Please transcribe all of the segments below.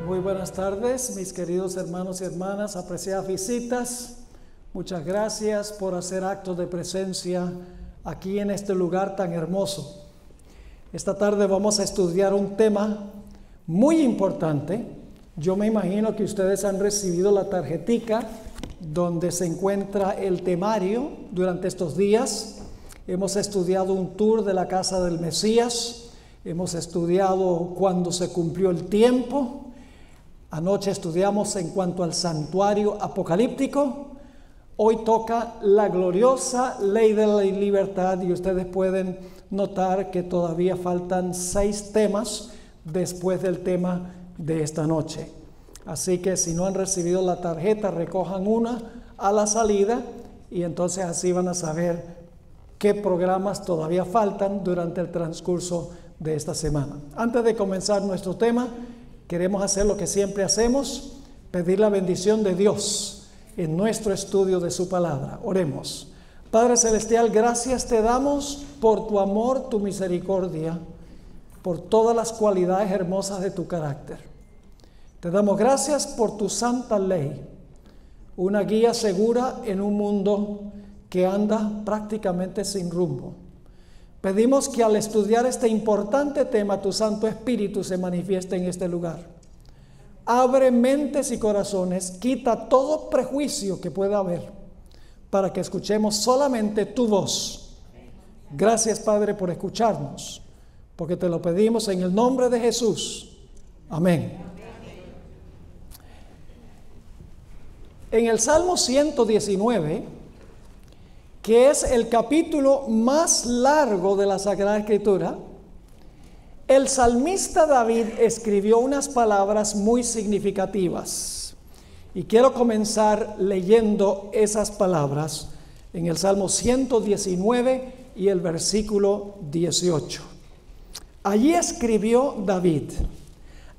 Muy buenas tardes, mis queridos hermanos y hermanas, apreciadas visitas. Muchas gracias por hacer acto de presencia aquí en este lugar tan hermoso. Esta tarde vamos a estudiar un tema muy importante. Yo me imagino que ustedes han recibido la tarjetica donde se encuentra el temario durante estos días. Hemos estudiado un tour de la casa del Mesías. Hemos estudiado cuando se cumplió el tiempo. Anoche estudiamos en cuanto al santuario apocalíptico. Hoy toca la gloriosa ley de la libertad y ustedes pueden notar que todavía faltan 6 temas después del tema de esta noche. Así que si no han recibido la tarjeta, recojan una a la salida y entonces así van a saber qué programas todavía faltan durante el transcurso de esta semana. Antes de comenzar nuestro tema, queremos hacer lo que siempre hacemos, pedir la bendición de Dios en nuestro estudio de su palabra. Oremos. Padre Celestial, gracias te damos por tu amor, tu misericordia, por todas las cualidades hermosas de tu carácter. Te damos gracias por tu santa ley, una guía segura en un mundo que anda prácticamente sin rumbo. Pedimos que al estudiar este importante tema, tu Santo Espíritu se manifieste en este lugar. Abre mentes y corazones, quita todo prejuicio que pueda haber, para que escuchemos solamente tu voz. Gracias, Padre, por escucharnos, porque te lo pedimos en el nombre de Jesús. Amén. En el Salmo 119, que es el capítulo más largo de la Sagrada Escritura, el salmista David escribió unas palabras muy significativas. Y quiero comenzar leyendo esas palabras en el Salmo 119 y el versículo 18. Allí escribió David: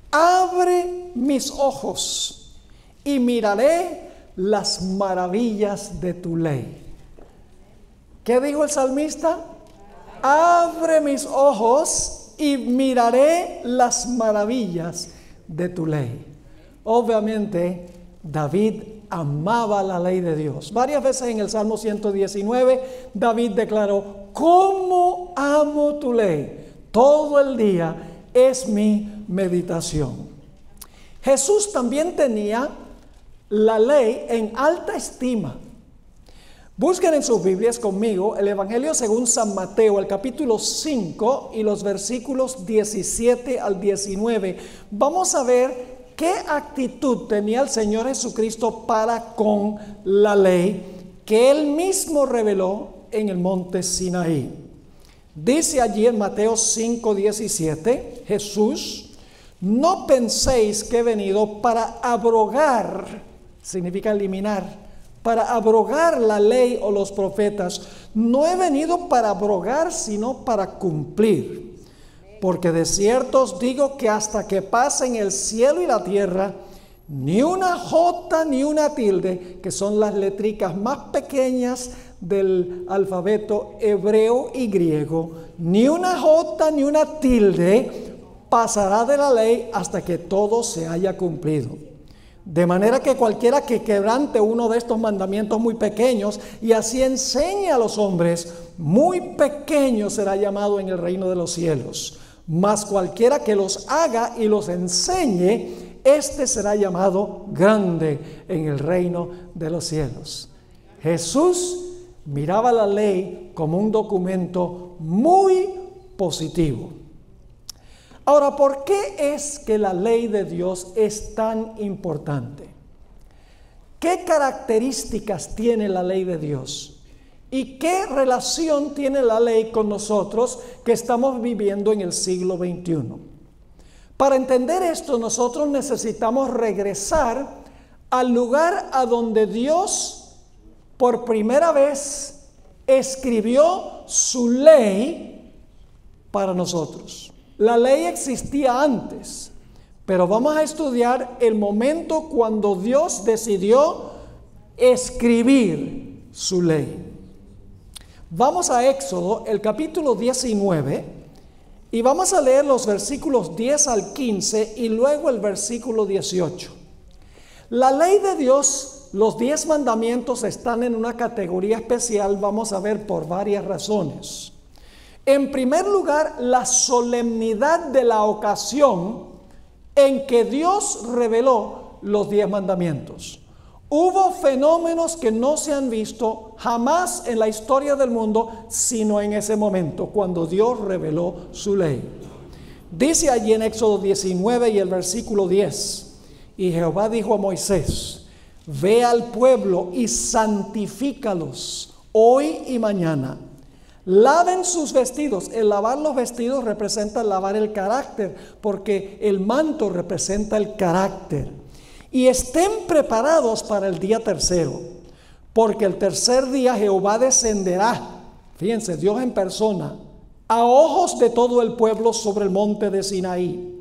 abre mis ojos y miraré las maravillas de tu ley. ¿Qué dijo el salmista? Abre mis ojos y miraré las maravillas de tu ley. Obviamente, David amaba la ley de Dios. Varias veces en el Salmo 119, David declaró: ¿cómo amo tu ley? Todo el día es mi meditación. Jesús también tenía la ley en alta estima. Busquen en sus Biblias conmigo el Evangelio según San Mateo, el capítulo 5 y los versículos 17 al 19. Vamos a ver qué actitud tenía el Señor Jesucristo para con la ley que Él mismo reveló en el monte Sinaí. Dice allí en Mateo 5, 17, Jesús: no penséis que he venido para abrogar, significa eliminar, para abrogar la ley o los profetas. No he venido para abrogar, sino para cumplir. Porque de cierto os digo que hasta que pasen el cielo y la tierra, ni una jota ni una tilde, que son las letricas más pequeñas del alfabeto hebreo y griego, ni una jota ni una tilde pasará de la ley hasta que todo se haya cumplido. De manera que cualquiera que quebrante uno de estos mandamientos muy pequeños y así enseñe a los hombres, muy pequeño será llamado en el reino de los cielos. Mas cualquiera que los haga y los enseñe, este será llamado grande en el reino de los cielos. Jesús miraba la ley como un documento muy positivo. Ahora, ¿por qué es que la ley de Dios es tan importante? ¿Qué características tiene la ley de Dios? ¿Y qué relación tiene la ley con nosotros que estamos viviendo en el siglo XXI? Para entender esto, nosotros necesitamos regresar al lugar a donde Dios por primera vez escribió su ley para nosotros. La ley existía antes, pero vamos a estudiar el momento cuando Dios decidió escribir su ley. Vamos a Éxodo, el capítulo 19, Y vamos a leer los versículos 10 al 15 y luego el versículo 18. La ley de Dios, los 10 mandamientos están en una categoría especial, vamos a ver por varias razones. En primer lugar, la solemnidad de la ocasión en que Dios reveló los 10 mandamientos. Hubo fenómenos que no se han visto jamás en la historia del mundo, sino en ese momento, cuando Dios reveló su ley. Dice allí en Éxodo 19 y el versículo 10, y Jehová dijo a Moisés, ve al pueblo y santifícalos hoy y mañana. Laven sus vestidos. El lavar los vestidos representa lavar el carácter, porque el manto representa el carácter. Y estén preparados para el día tercero, porque el tercer día Jehová descenderá, fíjense, Dios en persona, a ojos de todo el pueblo sobre el monte de Sinaí.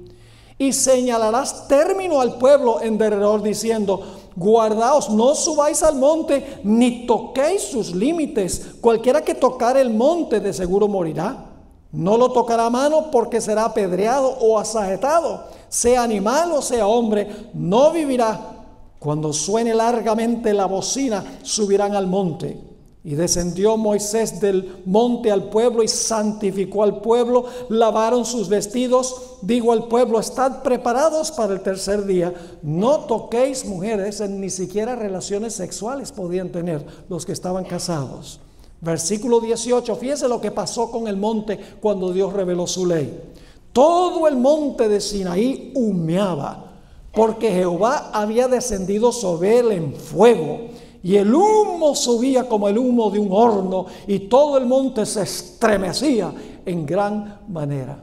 Y señalarás término al pueblo en derredor, diciendo, guardaos, no subáis al monte, ni toquéis sus límites. Cualquiera que tocare el monte de seguro morirá. No lo tocará a mano, porque será apedreado o asajetado. Sea animal o sea hombre, no vivirá. Cuando suene largamente la bocina, subirán al monte. Y descendió Moisés del monte al pueblo y santificó al pueblo. Lavaron sus vestidos. Digo al pueblo, estad preparados para el tercer día. No toquéis mujeres, ni siquiera relaciones sexuales podían tener los que estaban casados. Versículo 18, fíjese lo que pasó con el monte cuando Dios reveló su ley. Todo el monte de Sinaí humeaba, porque Jehová había descendido sobre él en fuego, y el humo subía como el humo de un horno, y todo el monte se estremecía en gran manera.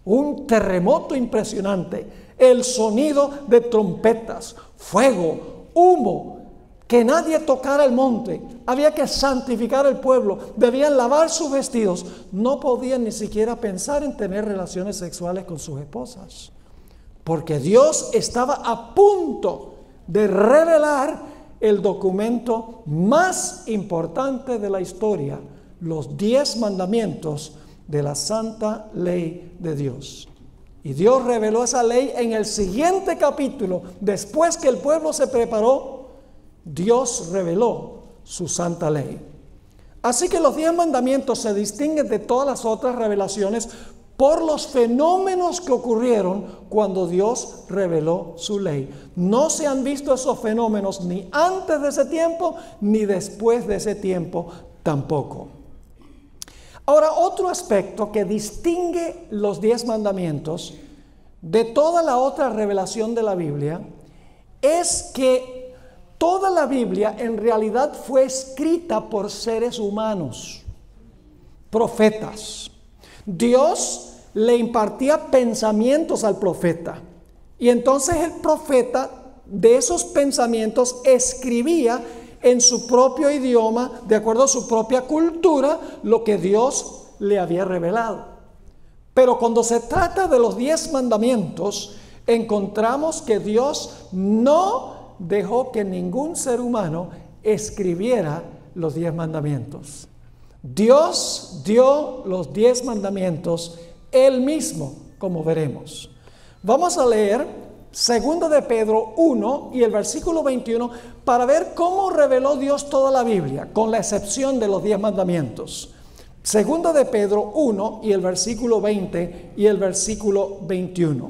Un terremoto impresionante, el sonido de trompetas, fuego, humo, que nadie tocara el monte. Había que santificar al pueblo, debían lavar sus vestidos, no podían ni siquiera pensar en tener relaciones sexuales con sus esposas, porque Dios estaba a punto de revelar el documento más importante de la historia, los 10 mandamientos de la santa ley de Dios. Y Dios reveló esa ley en el siguiente capítulo. Después que el pueblo se preparó, Dios reveló su santa ley. Así que los 10 mandamientos se distinguen de todas las otras revelaciones por los fenómenos que ocurrieron cuando Dios reveló su ley. No se han visto esos fenómenos ni antes de ese tiempo, ni después de ese tiempo tampoco. Ahora, otro aspecto que distingue los 10 mandamientos de toda la otra revelación de la Biblia es que toda la Biblia en realidad fue escrita por seres humanos, profetas. Dios le impartía pensamientos al profeta, y entonces el profeta de esos pensamientos escribía en su propio idioma, de acuerdo a su propia cultura, lo que Dios le había revelado. Pero cuando se trata de los 10 mandamientos, encontramos que Dios no dejó que ningún ser humano escribiera los 10 mandamientos. Dios dio los 10 mandamientos Él mismo, como veremos. Vamos a leer 2 de Pedro 1 y el versículo 21 para ver cómo reveló Dios toda la Biblia, con la excepción de los 10 mandamientos. 2 de Pedro 1 y el versículo 20 y el versículo 21.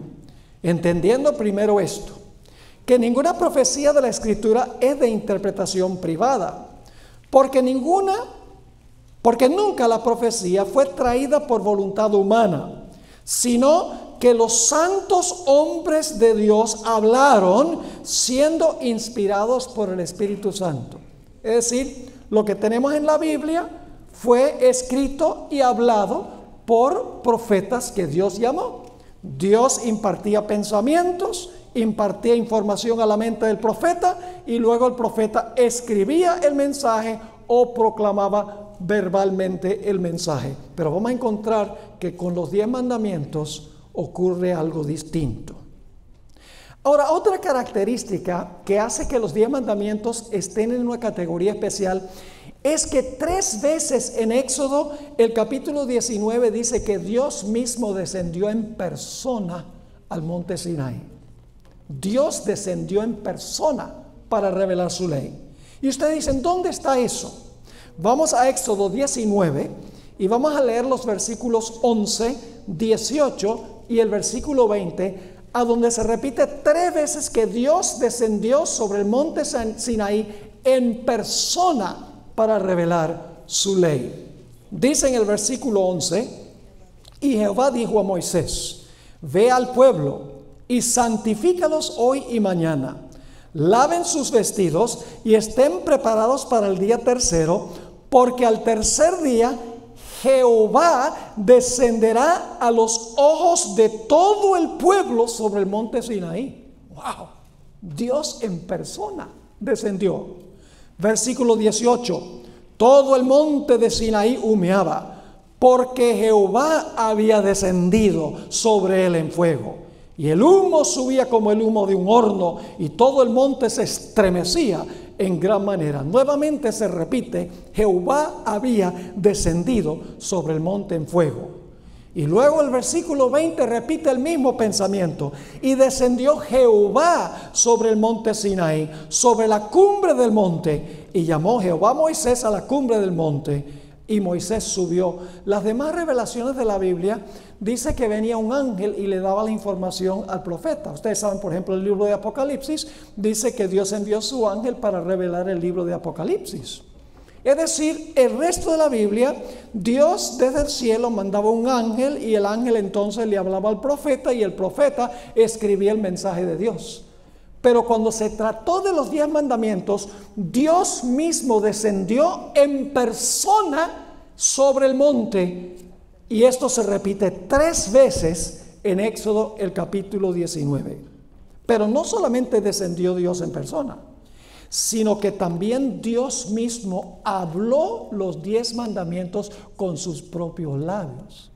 Entendiendo primero esto, que ninguna profecía de la Escritura es de interpretación privada, porque nunca la profecía fue traída por voluntad humana, sino que los santos hombres de Dios hablaron siendo inspirados por el Espíritu Santo. Es decir, lo que tenemos en la Biblia fue escrito y hablado por profetas que Dios llamó. Dios impartía pensamientos, impartía información a la mente del profeta, y luego el profeta escribía el mensaje o proclamaba verbalmente el mensaje. Pero vamos a encontrar que con los 10 mandamientos ocurre algo distinto. Ahora, otra característica que hace que los 10 mandamientos estén en una categoría especial es que 3 veces en Éxodo, el capítulo 19 dice que Dios mismo descendió en persona al monte Sinaí. Dios descendió en persona para revelar su ley. Y ustedes dicen, ¿dónde está eso? Vamos a Éxodo 19 y vamos a leer los versículos 11, 18 y el versículo 20, a donde se repite 3 veces que Dios descendió sobre el monte Sinaí en persona para revelar su ley. Dice en el versículo 11, y Jehová dijo a Moisés, ve al pueblo y santifícalos hoy y mañana, laven sus vestidos y estén preparados para el día tercero, porque al tercer día Jehová descenderá a los ojos de todo el pueblo sobre el monte Sinaí. ¡Wow! Dios en persona descendió. Versículo 18. Todo el monte de Sinaí humeaba, porque Jehová había descendido sobre él en fuego. Y el humo subía como el humo de un horno, y todo el monte se estremecía en gran manera. Nuevamente se repite, Jehová había descendido sobre el monte en fuego. Y luego el versículo 20 repite el mismo pensamiento. Y descendió Jehová sobre el monte Sinaí, sobre la cumbre del monte. Y llamó Jehová a Moisés a la cumbre del monte. Y Moisés subió. Las demás revelaciones de la Biblia dice que venía un ángel y le daba la información al profeta. Ustedes saben, por ejemplo, el libro de Apocalipsis dice que Dios envió su ángel para revelar el libro de Apocalipsis. Es decir, el resto de la Biblia, Dios desde el cielo mandaba un ángel y el ángel entonces le hablaba al profeta y el profeta escribía el mensaje de Dios. Pero cuando se trató de los 10 mandamientos, Dios mismo descendió en persona sobre el monte. Y esto se repite 3 veces en Éxodo el capítulo 19. Pero no solamente descendió Dios en persona, sino que también Dios mismo habló los 10 mandamientos con sus propios labios.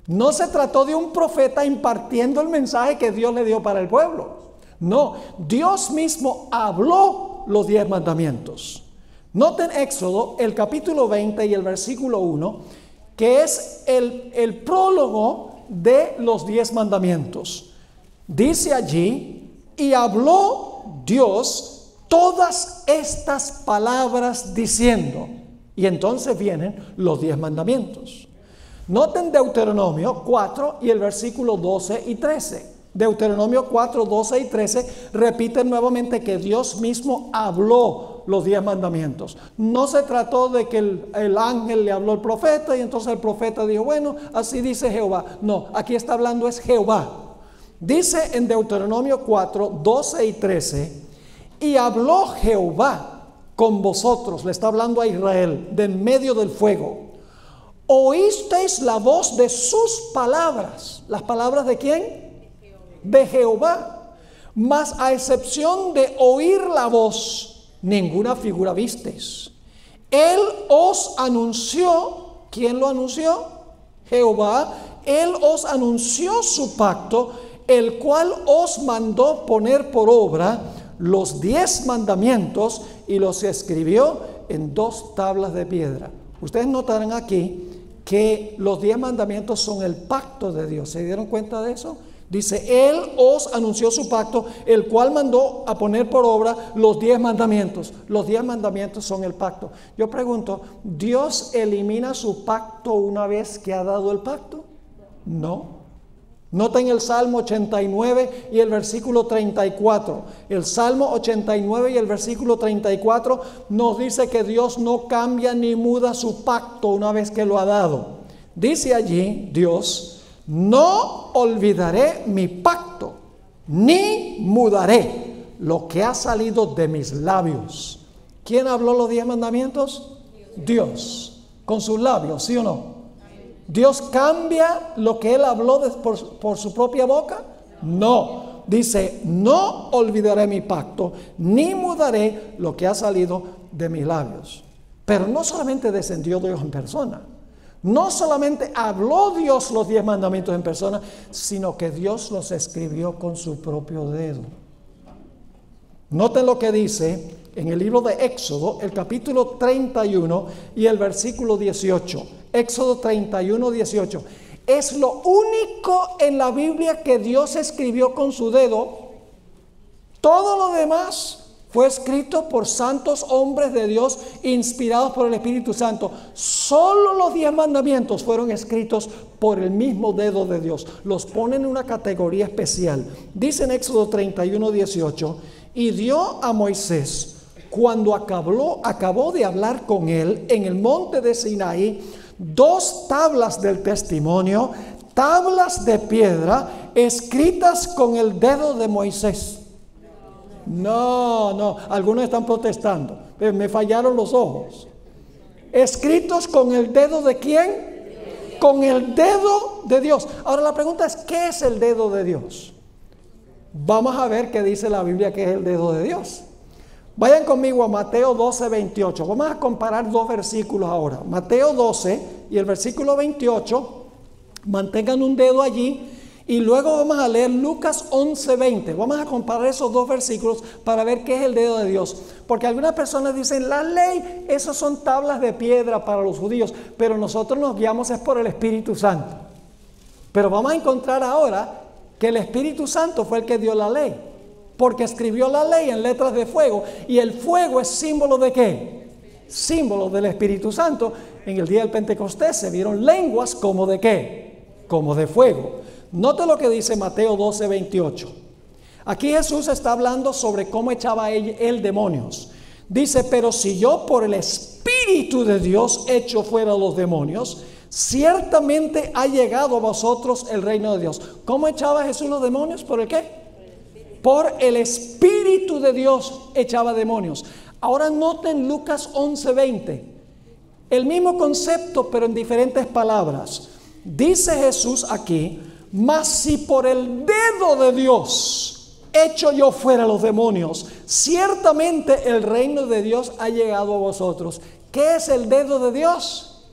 No se trató de un profeta impartiendo el mensaje que Dios le dio para el pueblo. No, Dios mismo habló los 10 mandamientos. Noten Éxodo, el capítulo 20 y el versículo 1, que es el prólogo de los 10 mandamientos. Dice allí, y habló Dios todas estas palabras diciendo, y entonces vienen los 10 mandamientos. Noten Deuteronomio 4 y el versículo 12 y 13. Deuteronomio 4, 12 y 13 repiten nuevamente que Dios mismo habló los 10 mandamientos. No se trató de que el ángel le habló al profeta y entonces el profeta dijo, bueno, así dice Jehová. No, aquí está hablando es Jehová. Dice en Deuteronomio 4, 12 y 13, y habló Jehová con vosotros, le está hablando a Israel, de en medio del fuego. Oísteis la voz de sus palabras. ¿Las palabras de quién? De Jehová, mas a excepción de oír la voz, ninguna figura visteis. Él os anunció, ¿quién lo anunció? Jehová. Él os anunció su pacto, el cual os mandó poner por obra los 10 mandamientos y los escribió en 2 tablas de piedra. Ustedes notarán aquí que los 10 mandamientos son el pacto de Dios. ¿Se dieron cuenta de eso? Dice, Él os anunció su pacto, el cual mandó a poner por obra los 10 mandamientos. Los 10 mandamientos son el pacto. Yo pregunto, ¿Dios elimina su pacto una vez que ha dado el pacto? No. Noten el Salmo 89 y el versículo 34. El Salmo 89 y el versículo 34 nos dice que Dios no cambia ni muda su pacto una vez que lo ha dado. Dice allí Dios, no olvidaré mi pacto, ni mudaré lo que ha salido de mis labios. ¿Quién habló los 10 mandamientos? Dios, con sus labios, ¿sí o no? ¿Dios cambia lo que Él habló por su propia boca? No. Dice, no olvidaré mi pacto, ni mudaré lo que ha salido de mis labios. Pero no solamente descendió Dios en persona. No solamente habló Dios los 10 mandamientos en persona, sino que Dios los escribió con su propio dedo. Noten lo que dice en el libro de Éxodo, el capítulo 31 y el versículo 18. Éxodo 31, 18. Es lo único en la Biblia que Dios escribió con su dedo. Todo lo demás fue escrito por santos hombres de Dios inspirados por el Espíritu Santo. Solo los 10 mandamientos fueron escritos por el mismo dedo de Dios. Los ponen en una categoría especial. Dice en Éxodo 31, 18, y dio a Moisés, cuando acabó de hablar con él en el monte de Sinaí, 2 tablas del testimonio, tablas de piedra, escritas con el dedo de Moisés. No, algunos están protestando. Me fallaron los ojos. Escritos con el dedo de ¿quién? Con el dedo de Dios. Ahora la pregunta es, ¿qué es el dedo de Dios? Vamos a ver qué dice la Biblia que es el dedo de Dios. Vayan conmigo a Mateo 12, 28. Vamos a comparar 2 versículos ahora. Mateo 12 y el versículo 28. Mantengan un dedo allí. Y luego vamos a leer Lucas 11, 20. Vamos a comparar esos 2 versículos para ver qué es el dedo de Dios. Porque algunas personas dicen, la ley, esos son tablas de piedra para los judíos. Pero nosotros nos guiamos es por el Espíritu Santo. Pero vamos a encontrar ahora que el Espíritu Santo fue el que dio la ley. Porque escribió la ley en letras de fuego. Y el fuego es símbolo de ¿qué? Símbolo del Espíritu Santo. En el día del Pentecostés se vieron lenguas como de ¿qué? Como de fuego. Note lo que dice Mateo 12, 28. Aquí Jesús está hablando sobre cómo echaba él demonios. Dice, pero si yo por el Espíritu de Dios echo fuera los demonios, ciertamente ha llegado a vosotros el reino de Dios. ¿Cómo echaba Jesús los demonios? ¿Por el qué? Por el Espíritu de Dios echaba demonios. Ahora noten Lucas 11, 20. El mismo concepto, pero en diferentes palabras. Dice Jesús aquí, mas si por el dedo de Dios echo yo fuera los demonios, ciertamente el reino de Dios ha llegado a vosotros. ¿Qué es el dedo de Dios?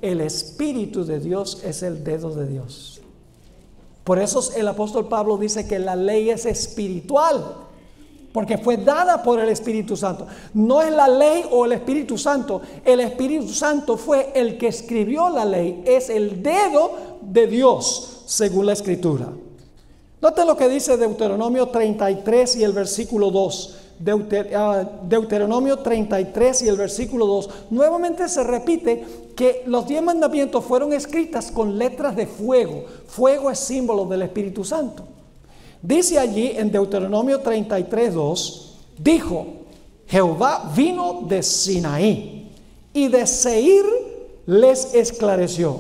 El Espíritu de Dios es el dedo de Dios. Por eso el apóstol Pablo dice que la ley es espiritual, porque fue dada por el Espíritu Santo. No es la ley o el Espíritu Santo. El Espíritu Santo fue el que escribió la ley. Es el dedo de Dios, según la Escritura. Note lo que dice Deuteronomio 33 y el versículo 2. Deuteronomio 33 y el versículo 2. Nuevamente se repite que los 10 mandamientos fueron escritas con letras de fuego. Fuego es símbolo del Espíritu Santo. Dice allí en Deuteronomio 33, 2, dijo, Jehová vino de Sinaí y de Seir les esclareció.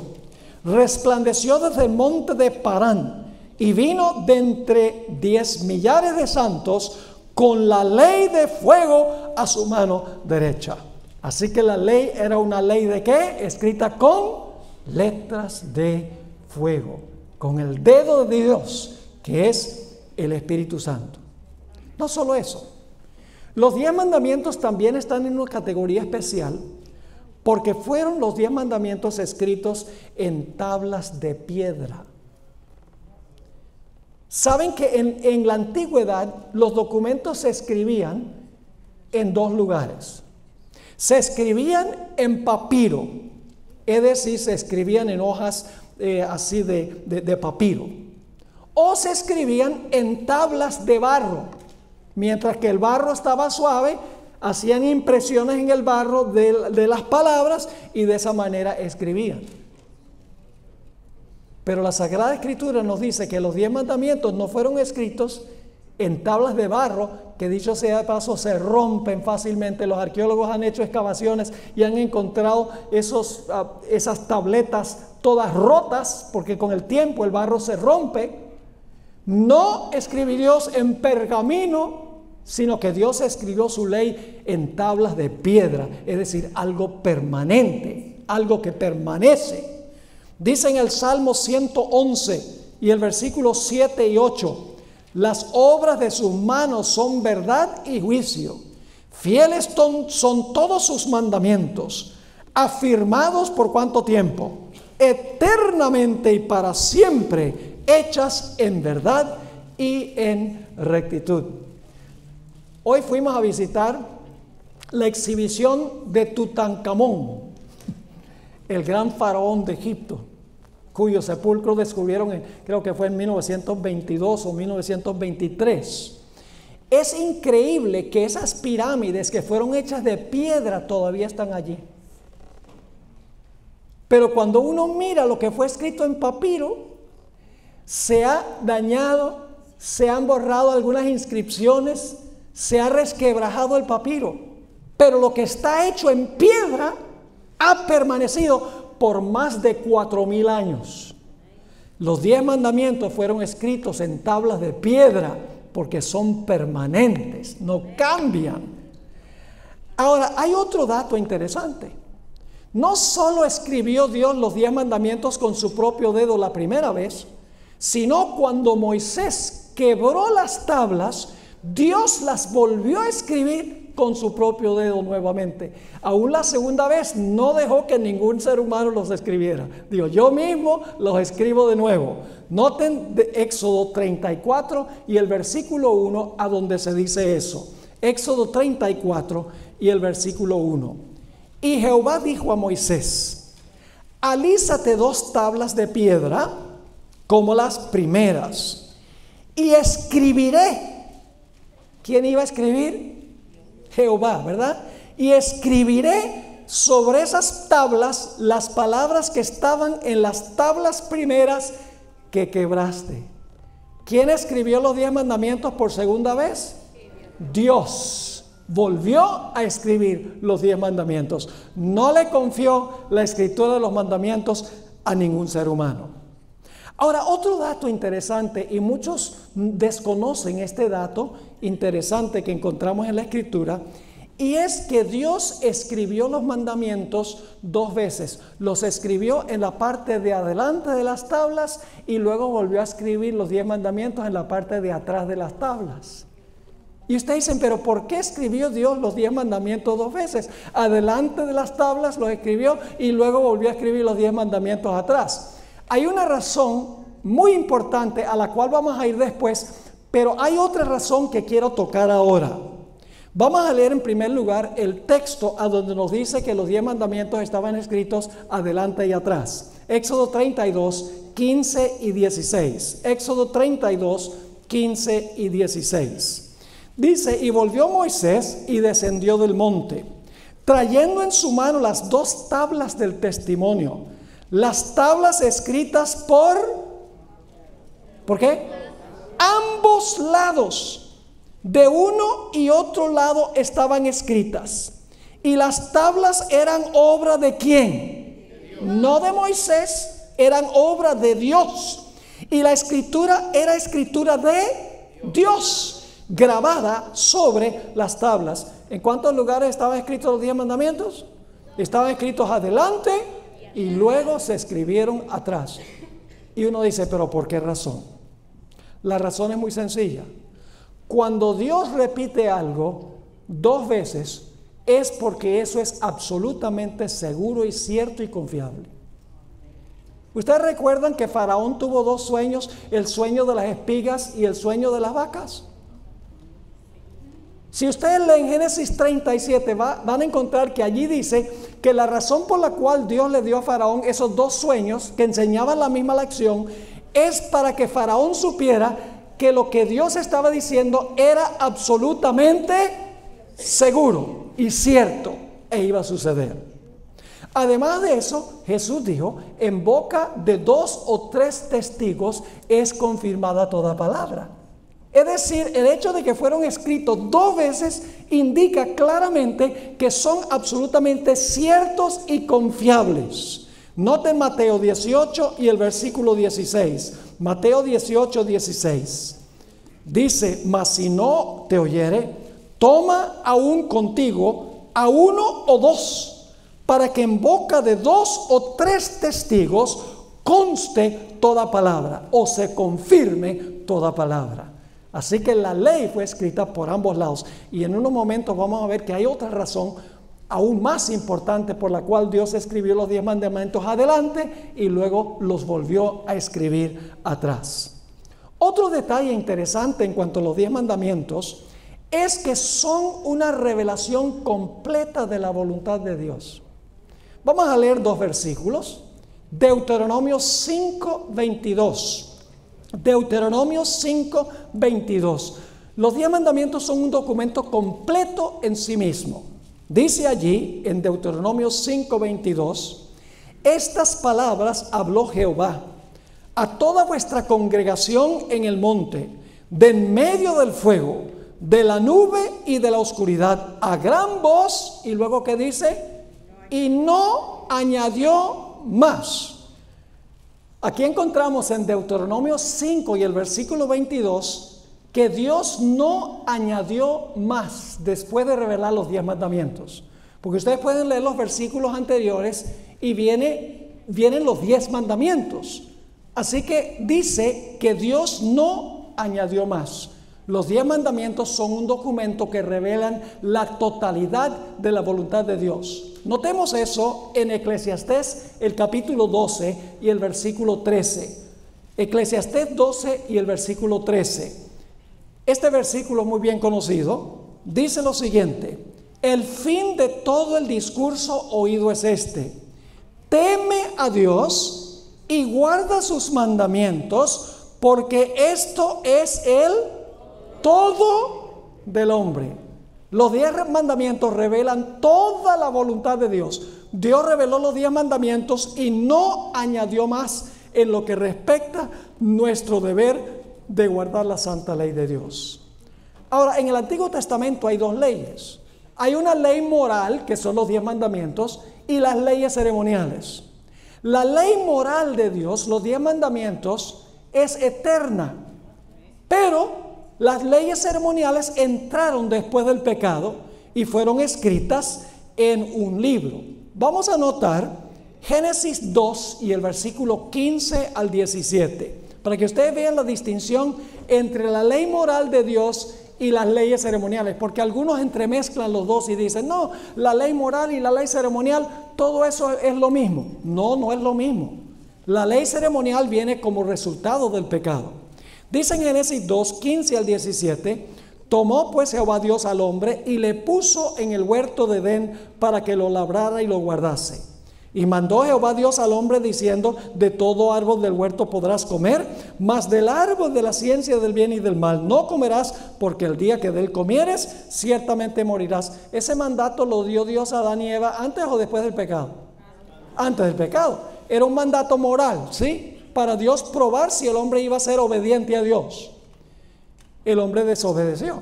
Resplandeció desde el monte de Parán y vino de entre 10 millares de santos con la ley de fuego a su mano derecha. Así que la ley era una ley de ¿qué? Escrita con letras de fuego, con el dedo de Dios, que es el Espíritu Santo. No solo eso, los 10 mandamientos también están en una categoría especial porque fueron los 10 mandamientos escritos en tablas de piedra. Saben que en la antigüedad los documentos se escribían en 2 lugares. Se escribían en papiro, es decir, se escribían en hojas así de papiro. O se escribían en tablas de barro. Mientras que el barro estaba suave, hacían impresiones en el barro de las palabras y de esa manera escribían. Pero la Sagrada Escritura nos dice que los 10 mandamientos no fueron escritos en tablas de barro, que dicho sea de paso se rompen fácilmente. Los arqueólogos han hecho excavaciones y han encontrado esas tabletas todas rotas, porque con el tiempo el barro se rompe. No escribió Dios en pergamino, sino que Dios escribió su ley en tablas de piedra, es decir, algo permanente, algo que permanece. Dice en el Salmo 111 y el versículo 7 y 8, las obras de sus manos son verdad y juicio, fieles son todos sus mandamientos, afirmados por cuánto tiempo, eternamente y para siempre, hechas en verdad y en rectitud. Hoy fuimos a visitar la exhibición de Tutankamón, el gran faraón de Egipto, cuyo sepulcro descubrieron, creo que fue en 1922 o 1923. Es increíble que esas pirámides que fueron hechas de piedra todavía están allí. Pero cuando uno mira lo que fue escrito en papiro, se ha dañado, se han borrado algunas inscripciones, se ha resquebrajado el papiro. Pero lo que está hecho en piedra ha permanecido por más de 4000 años. Los 10 mandamientos fueron escritos en tablas de piedra porque son permanentes, no cambian. Ahora, hay otro dato interesante. No solo escribió Dios los 10 mandamientos con su propio dedo la primera vez, sino cuando Moisés quebró las tablas, Dios las volvió a escribir con su propio dedo nuevamente. Aún la segunda vez no dejó que ningún ser humano los escribiera. Digo, yo mismo los escribo de nuevo. Noten de Éxodo 34 y el versículo 1 a donde se dice eso. Éxodo 34 y el versículo 1. Y Jehová dijo a Moisés: alízate 2 tablas de piedra como las primeras, y escribiré. ¿Quién iba a escribir? Jehová, ¿verdad? Y escribiré sobre esas tablas las palabras que estaban en las tablas primeras que quebraste. ¿Quién escribió los 10 mandamientos por segunda vez? Dios volvió a escribir los 10 mandamientos. No le confió la escritura de los mandamientos a ningún ser humano. Ahora, otro dato interesante, y muchos desconocen este dato interesante que encontramos en la Escritura, y es que Dios escribió los mandamientos 2 veces. Los escribió en la parte de adelante de las tablas y luego volvió a escribir los 10 mandamientos en la parte de atrás de las tablas. Y ustedes dicen, pero ¿por qué escribió Dios los 10 mandamientos 2 veces? Adelante de las tablas los escribió y luego volvió a escribir los 10 mandamientos atrás. Hay una razón muy importante a la cual vamos a ir después, pero hay otra razón que quiero tocar ahora. Vamos a leer en primer lugar el texto a donde nos dice que los 10 mandamientos estaban escritos adelante y atrás. Éxodo 32, 15 y 16. Éxodo 32, 15 y 16. Dice: y volvió Moisés y descendió del monte, trayendo en su mano las 2 tablas del testimonio, las tablas escritas ¿por qué? Ambos lados, de uno y otro lado estaban escritas. Y las tablas eran obra ¿de quién? No de Moisés, eran obra de Dios. Y la escritura era escritura de Dios, grabada sobre las tablas. ¿En cuántos lugares estaban escritos los 10 mandamientos? Estaban escritos adelante y luego se escribieron atrás. Y uno dice, ¿pero por qué razón? La razón es muy sencilla. Cuando Dios repite algo 2 veces, es porque eso es absolutamente seguro y cierto y confiable. ¿Ustedes recuerdan que Faraón tuvo 2 sueños? El sueño de las espigas y el sueño de las vacas. Si ustedes leen Génesis 37, van a encontrar que allí dice que la razón por la cual Dios le dio a Faraón esos 2 sueños que enseñaban la misma lección es para que Faraón supiera que lo que Dios estaba diciendo era absolutamente seguro y cierto e iba a suceder. Además de eso, Jesús dijo, en boca de 2 o 3 testigos es confirmada toda palabra. Es decir, el hecho de que fueron escritos 2 veces indica claramente que son absolutamente ciertos y confiables. Noten Mateo 18 y el versículo 16. Mateo 18, 16. Dice, mas si no te oyere, toma aún contigo a 1 o 2, para que en boca de 2 o 3 testigos conste toda palabra o se confirme toda palabra. Así que la ley fue escrita por ambos lados. Y en unos momentos vamos a ver que hay otra razón aún más importante por la cual Dios escribió los 10 mandamientos adelante y luego los volvió a escribir atrás. Otro detalle interesante en cuanto a los 10 mandamientos es que son una revelación completa de la voluntad de Dios. Vamos a leer 2 versículos. Deuteronomio 5:22. Deuteronomio 5:22. Los 10 mandamientos son un documento completo en sí mismo. Dice allí en Deuteronomio 5:22: estas palabras habló Jehová a toda vuestra congregación en el monte, de en medio del fuego, de la nube y de la oscuridad, a gran voz. Y luego, ¿qué dice? Y no añadió más. Aquí encontramos en Deuteronomio 5 y el versículo 22 que Dios no añadió más después de revelar los 10 mandamientos. Porque ustedes pueden leer los versículos anteriores y vienen los 10 mandamientos. Así que dice que Dios no añadió más. Los 10 mandamientos son un documento que revelan la totalidad de la voluntad de Dios. Notemos eso en Eclesiastés, el capítulo 12 y el versículo 13. Eclesiastés 12 y el versículo 13. Este versículo muy bien conocido dice lo siguiente: el fin de todo el discurso oído es este: teme a Dios y guarda sus mandamientos, porque esto es el todo del hombre. Los 10 mandamientos revelan toda la voluntad de Dios. Dios reveló los 10 mandamientos y no añadió más en lo que respecta nuestro deber de guardar la santa ley de Dios. Ahora, en el Antiguo Testamento hay 2 leyes. Hay una ley moral, que son los 10 mandamientos, y las leyes ceremoniales. La ley moral de Dios, los 10 mandamientos, es eterna, pero las leyes ceremoniales entraron después del pecado y fueron escritas en un libro. Vamos a notar Génesis 2 y el versículo 15 al 17, para que ustedes vean la distinción entre la ley moral de Dios y las leyes ceremoniales, porque algunos entremezclan los dos y dicen: no, la ley moral y la ley ceremonial, todo eso es lo mismo. No, no es lo mismo. La ley ceremonial viene como resultado del pecado. Dice en Génesis 2, 15 al 17: tomó pues Jehová Dios al hombre y le puso en el huerto de Edén para que lo labrara y lo guardase. Y mandó Jehová Dios al hombre diciendo: de todo árbol del huerto podrás comer, mas del árbol de la ciencia del bien y del mal no comerás, porque el día que de él comieres, ciertamente morirás. Ese mandato lo dio Dios a Adán y Eva antes o después del pecado. Antes del pecado. Era un mandato moral, ¿sí? Para Dios probar si el hombre iba a ser obediente a Dios. El hombre desobedeció.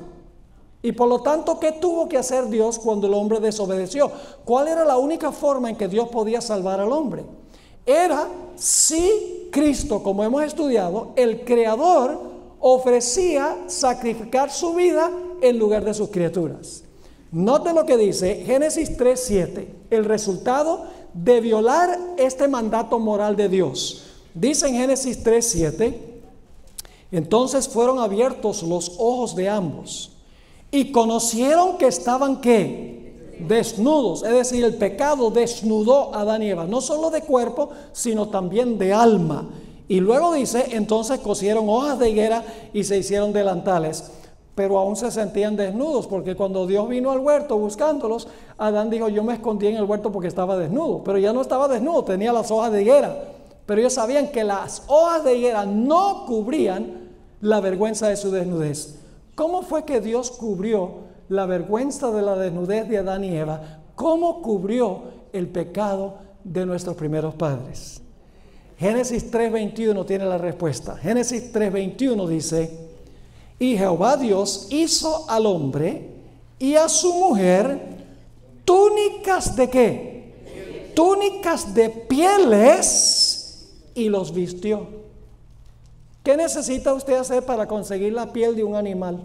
Y por lo tanto, ¿qué tuvo que hacer Dios cuando el hombre desobedeció? ¿Cuál era la única forma en que Dios podía salvar al hombre? Era si Cristo, como hemos estudiado, el Creador, ofrecía sacrificar su vida en lugar de sus criaturas. Noten lo que dice Génesis 3:7, el resultado de violar este mandato moral de Dios. Dice en Génesis 3:7: entonces fueron abiertos los ojos de ambos y conocieron que estaban ¿qué? Desnudos. Es decir, el pecado desnudó a Adán y Eva, no solo de cuerpo, sino también de alma. Y luego dice: entonces cosieron hojas de higuera y se hicieron delantales. Pero aún se sentían desnudos, porque cuando Dios vino al huerto buscándolos, Adán dijo: yo me escondí en el huerto porque estaba desnudo. Pero ya no estaba desnudo, tenía las hojas de higuera. Pero ellos sabían que las hojas de higuera no cubrían la vergüenza de su desnudez. ¿Cómo fue que Dios cubrió la vergüenza de la desnudez de Adán y Eva? ¿Cómo cubrió el pecado de nuestros primeros padres? Génesis 3:21 tiene la respuesta. Génesis 3:21 dice: y Jehová Dios hizo al hombre y a su mujer túnicas de ¿qué? Túnicas de pieles, y los vistió. ¿Qué necesita usted hacer para conseguir la piel de un animal?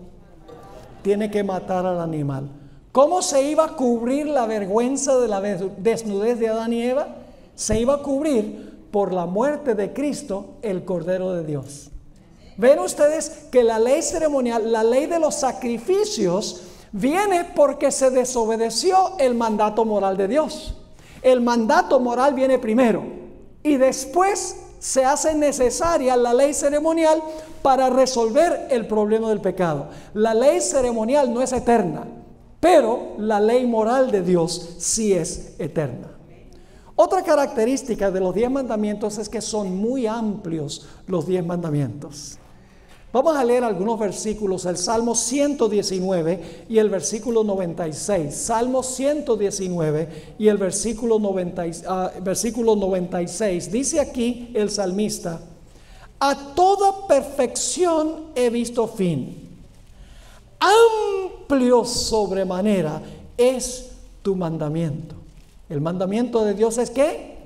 Tiene que matar al animal. ¿Cómo se iba a cubrir la vergüenza de la desnudez de Adán y Eva? Se iba a cubrir por la muerte de Cristo, el Cordero de Dios. Ven ustedes que la ley ceremonial, la ley de los sacrificios, viene porque se desobedeció el mandato moral de Dios. El mandato moral viene primero y después se hace necesaria la ley ceremonial para resolver el problema del pecado. La ley ceremonial no es eterna, pero la ley moral de Dios sí es eterna. Otra característica de los 10 mandamientos es que son muy amplios los 10 mandamientos. Vamos a leer algunos versículos, el Salmo 119 y el versículo 96. Salmo 119 y el versículo 96. Dice aquí el salmista: a toda perfección he visto fin. Amplio sobremanera es tu mandamiento. El mandamiento de Dios es ¿qué?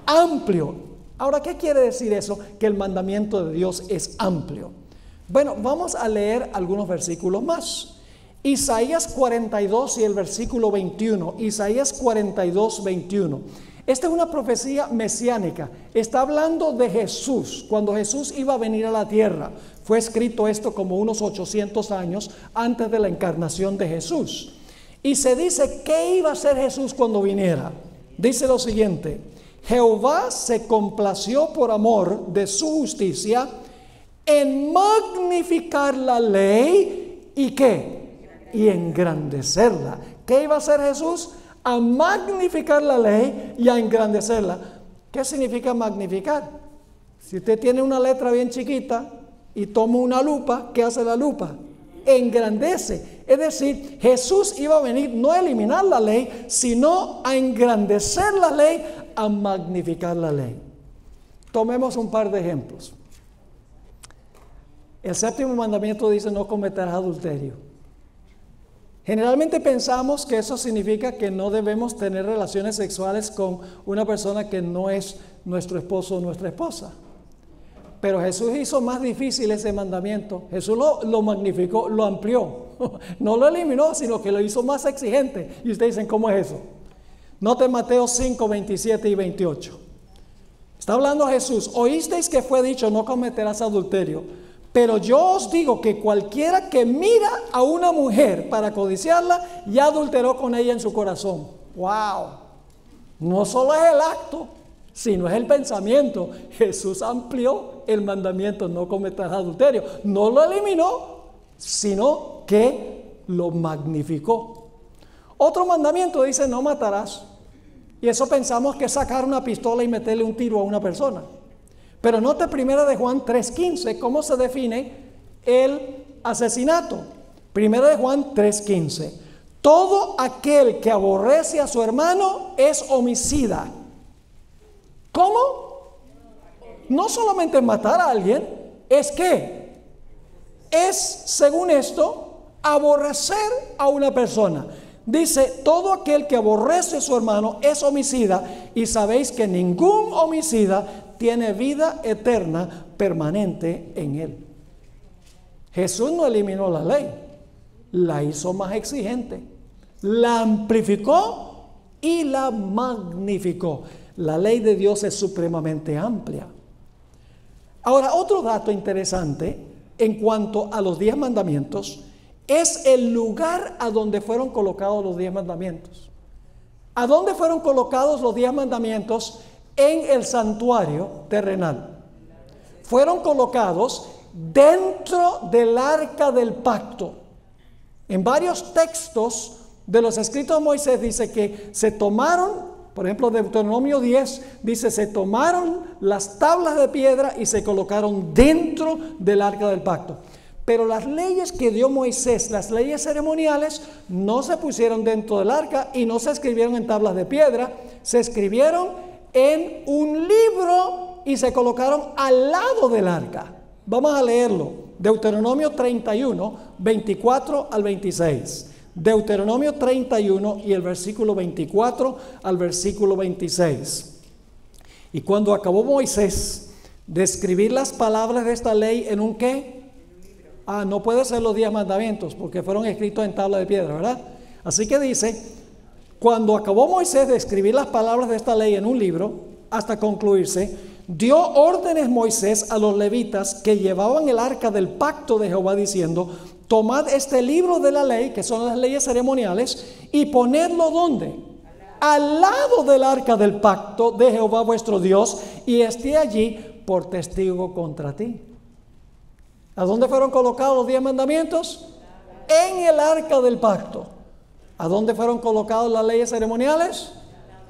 Amplio. Ahora, ¿qué quiere decir eso? Que el mandamiento de Dios es amplio. Bueno, vamos a leer algunos versículos más. Isaías 42 y el versículo 21. Isaías 42, 21. Esta es una profecía mesiánica. Está hablando de Jesús. Cuando Jesús iba a venir a la tierra, fue escrito esto como unos 800 años antes de la encarnación de Jesús. Y se dice, ¿qué iba a hacer Jesús cuando viniera? Dice lo siguiente: Jehová se complació por amor de su justicia en magnificar la ley y ¿qué? Y engrandecerla. ¿Qué iba a hacer Jesús? A magnificar la ley y a engrandecerla. ¿Qué significa magnificar? Si usted tiene una letra bien chiquita y toma una lupa, ¿qué hace la lupa? Engrandece. Es decir, Jesús iba a venir no a eliminar la ley, sino a engrandecer la ley, a magnificar la ley. Tomemos un par de ejemplos. El 7º mandamiento dice: no cometerás adulterio. Generalmente pensamos que eso significa que no debemos tener relaciones sexuales con una persona que no es nuestro esposo o nuestra esposa. Pero Jesús hizo más difícil ese mandamiento. Jesús lo magnificó, lo amplió. No lo eliminó, sino que lo hizo más exigente. Y ustedes dicen, ¿cómo es eso? Noten Mateo 5, 27 y 28. Está hablando Jesús: oísteis que fue dicho, no cometerás adulterio. Pero yo os digo que cualquiera que mira a una mujer para codiciarla, ya adulteró con ella en su corazón. ¡Wow! No solo es el acto, sino es el pensamiento. Jesús amplió el mandamiento: no cometerás adulterio. No lo eliminó, sino que lo magnificó. Otro mandamiento dice: no matarás. Y eso pensamos que es sacar una pistola y meterle un tiro a una persona. Pero note 1 de Juan 3:15, cómo se define el asesinato. 1 de Juan 3:15. Todo aquel que aborrece a su hermano es homicida. ¿Cómo? No solamente matar a alguien, es que es, según esto, aborrecer a una persona. Dice: todo aquel que aborrece a su hermano es homicida, y sabéis que ningún homicida tiene vida eterna permanente en él. Jesús no eliminó la ley, la hizo más exigente, la amplificó y la magnificó. La ley de Dios es supremamente amplia. Ahora, otro dato interesante en cuanto a los 10 mandamientos es el lugar a donde fueron colocados los 10 mandamientos. ¿A dónde fueron colocados los 10 mandamientos? En el santuario terrenal. Fueron colocados dentro del arca del pacto. En varios textos de los escritos de Moisés dice que se tomaron, por ejemplo, Deuteronomio 10 dice: se tomaron las tablas de piedra y se colocaron dentro del arca del pacto. Pero las leyes que dio Moisés, las leyes ceremoniales, no se pusieron dentro del arca y no se escribieron en tablas de piedra, se escribieron en un libro y se colocaron al lado del arca. Vamos a leerlo. Deuteronomio 31, 24 al 26. Deuteronomio 31 y el versículo 24 al versículo 26. Y cuando acabó Moisés de escribir las palabras de esta ley en un ¿qué? No puede ser los 10 mandamientos porque fueron escritos en tabla de piedra, ¿verdad? Así que dice: cuando acabó Moisés de escribir las palabras de esta ley en un libro, hasta concluirse, dio órdenes Moisés a los levitas que llevaban el arca del pacto de Jehová, diciendo: tomad este libro de la ley, que son las leyes ceremoniales, y ponedlo ¿dónde? Al lado del arca del pacto de Jehová vuestro Dios, y esté allí por testigo contra ti. ¿A dónde fueron colocados los 10 mandamientos? En el arca del pacto. ¿A dónde fueron colocadas las leyes ceremoniales?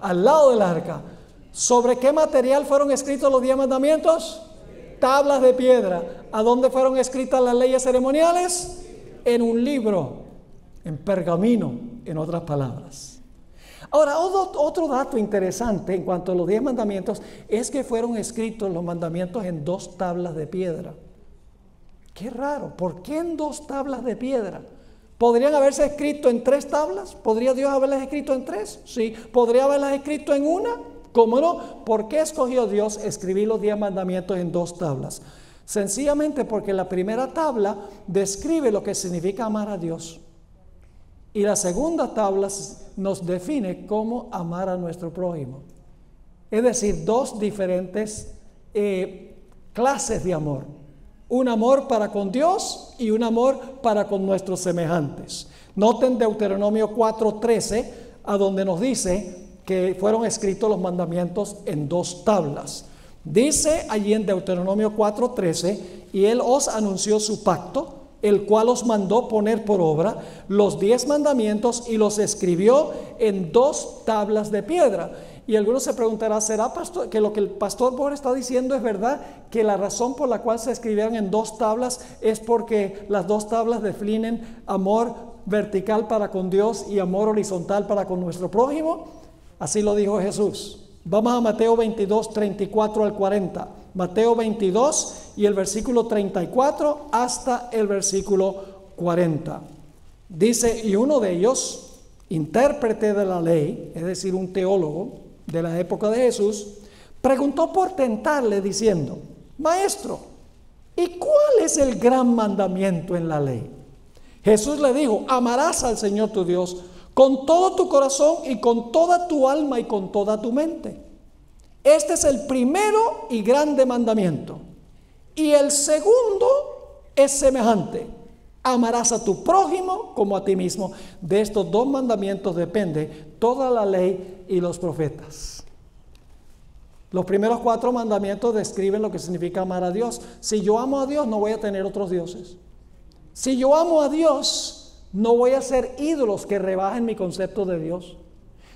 Al lado del arca. ¿Sobre qué material fueron escritos los 10 mandamientos? Tablas de piedra. ¿A dónde fueron escritas las leyes ceremoniales? En un libro, en pergamino, en otras palabras. Ahora, otro dato interesante en cuanto a los 10 mandamientos es que fueron escritos los mandamientos en 2 tablas de piedra. Qué raro, ¿por qué en 2 tablas de piedra? ¿Podrían haberse escrito en 3 tablas? ¿Podría Dios haberlas escrito en 3? Sí. ¿Podría haberlas escrito en una? ¿Cómo no? ¿Por qué escogió Dios escribir los 10 mandamientos en 2 tablas? Sencillamente porque la primera tabla describe lo que significa amar a Dios. Y la segunda tabla nos define cómo amar a nuestro prójimo. Es decir, 2 diferentes clases de amor. Un amor para con Dios y un amor para con nuestros semejantes. Noten Deuteronomio 4:13, a donde nos dice que fueron escritos los mandamientos en 2 tablas. Dice allí en Deuteronomio 4:13, y Él os anunció su pacto, el cual os mandó poner por obra los 10 mandamientos y los escribió en 2 tablas de piedra. Y algunos se preguntarán, ¿será pastor, que lo que el pastor Borges está diciendo es verdad? Que la razón por la cual se escribieron en 2 tablas es porque las 2 tablas definen amor vertical para con Dios y amor horizontal para con nuestro prójimo. Así lo dijo Jesús. Vamos a Mateo 22, 34 al 40. Mateo 22 y el versículo 34 hasta el versículo 40. Dice, y uno de ellos, intérprete de la ley, es decir, un teólogo de la época de Jesús, preguntó por tentarle diciendo, Maestro, ¿y cuál es el gran mandamiento en la ley? Jesús le dijo, amarás al Señor tu Dios con todo tu corazón y con toda tu alma y con toda tu mente. Este es el primero y grande mandamiento. Y el segundo es semejante. Amarás a tu prójimo como a ti mismo. De estos 2 mandamientos depende toda la ley y los profetas. Los primeros 4 mandamientos describen lo que significa amar a Dios. Si yo amo a Dios, no voy a tener otros dioses. Si yo amo a Dios, no voy a hacer ídolos que rebajen mi concepto de Dios.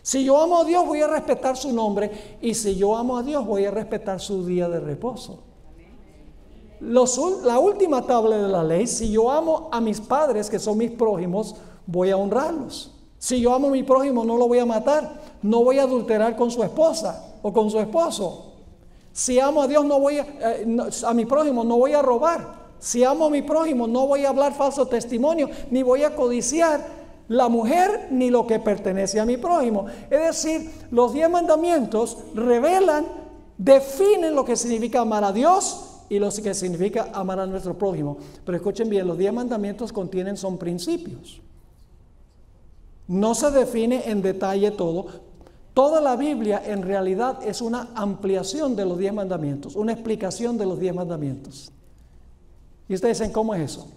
Si yo amo a Dios, voy a respetar su nombre. Y si yo amo a Dios, voy a respetar su día de reposo. La última tabla de la ley, si yo amo a mis padres, que son mis prójimos, voy a honrarlos. Si yo amo a mi prójimo, no lo voy a matar. No voy a adulterar con su esposa o con su esposo. Si amo a Dios, a mi prójimo, no voy a robar. Si amo a mi prójimo, no voy a hablar falso testimonio, ni voy a codiciar la mujer ni lo que pertenece a mi prójimo. Es decir, los 10 mandamientos revelan, definen lo que significa amar a Dios y lo que significa amar a nuestro prójimo. Pero escuchen bien, los 10 mandamientos son principios. No se define en detalle todo. Toda la Biblia en realidad es una ampliación de los 10 mandamientos, una explicación de los 10 mandamientos. Y ustedes dicen, ¿cómo es eso?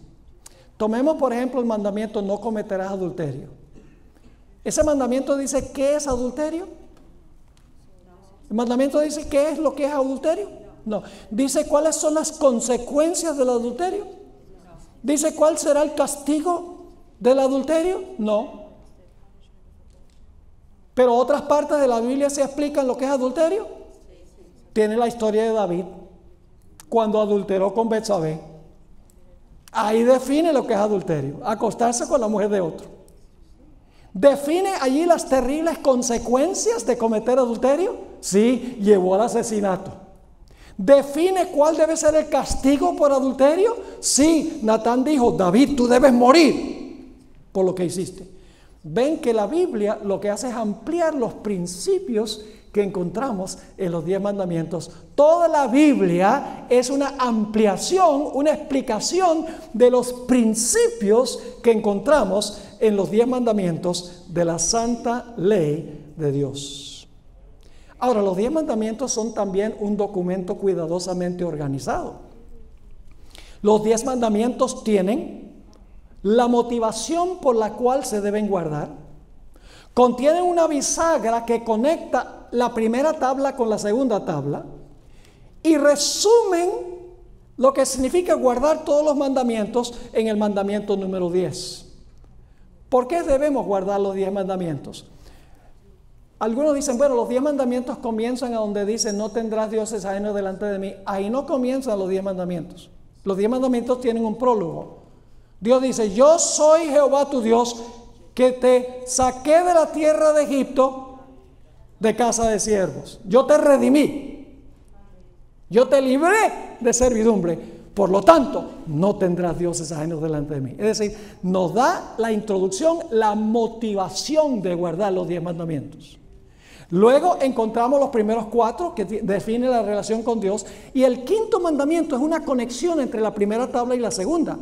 Tomemos por ejemplo el mandamiento no cometerás adulterio. Ese mandamiento dice ¿qué es adulterio? El mandamiento dice ¿qué es lo que es adulterio? No. ¿Dice cuáles son las consecuencias del adulterio? ¿Dice cuál será el castigo del adulterio? No. Pero otras partes de la Biblia se explican lo que es adulterio. Tiene la historia de David cuando adulteró con Betsabé. Ahí define lo que es adulterio, acostarse con la mujer de otro. ¿Define allí las terribles consecuencias de cometer adulterio? Sí, llevó al asesinato. ¿Define cuál debe ser el castigo por adulterio? Sí, Natán dijo, David, tú debes morir por lo que hiciste. Ven que la Biblia lo que hace es ampliar los principios que encontramos en los 10 mandamientos. Toda la Biblia es una ampliación, una explicación de los principios que encontramos en los 10 mandamientos de la santa ley de Dios. Ahora, los 10 mandamientos son también un documento cuidadosamente organizado. Los 10 mandamientos tienen la motivación por la cual se deben guardar. Contienen una bisagra que conecta la primera tabla con la segunda tabla y resumen lo que significa guardar todos los mandamientos en el mandamiento número 10. ¿Por qué debemos guardar los 10 mandamientos? Algunos dicen, bueno, los 10 mandamientos comienzan a donde dice, no tendrás dioses ajenos delante de mí. Ahí no comienzan los 10 mandamientos. Los 10 mandamientos tienen un prólogo. Dios dice, yo soy Jehová tu Dios, que te saqué de la tierra de Egipto, de casa de siervos. Yo te redimí. Yo te libré de servidumbre. Por lo tanto, no tendrás dioses ajenos delante de mí. Es decir, nos da la introducción, la motivación de guardar los 10 mandamientos. Luego encontramos los primeros 4 que definen la relación con Dios. Y el quinto mandamiento es una conexión entre la primera tabla y la segunda.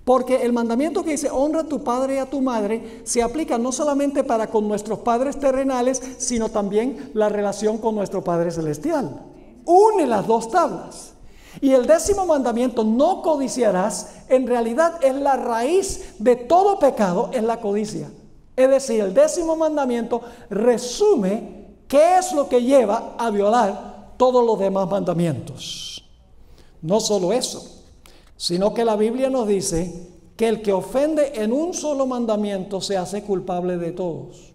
Porque el mandamiento que dice, honra a tu padre y a tu madre, se aplica no solamente para con nuestros padres terrenales, sino también la relación con nuestro Padre Celestial. Une las 2 tablas. Y el 10º mandamiento, no codiciarás, en realidad es la raíz de todo pecado, es la codicia. Es decir, el 10º mandamiento resume qué es lo que lleva a violar todos los demás mandamientos. No solo eso, sino que la Biblia nos dice que el que ofende en un solo mandamiento se hace culpable de todos.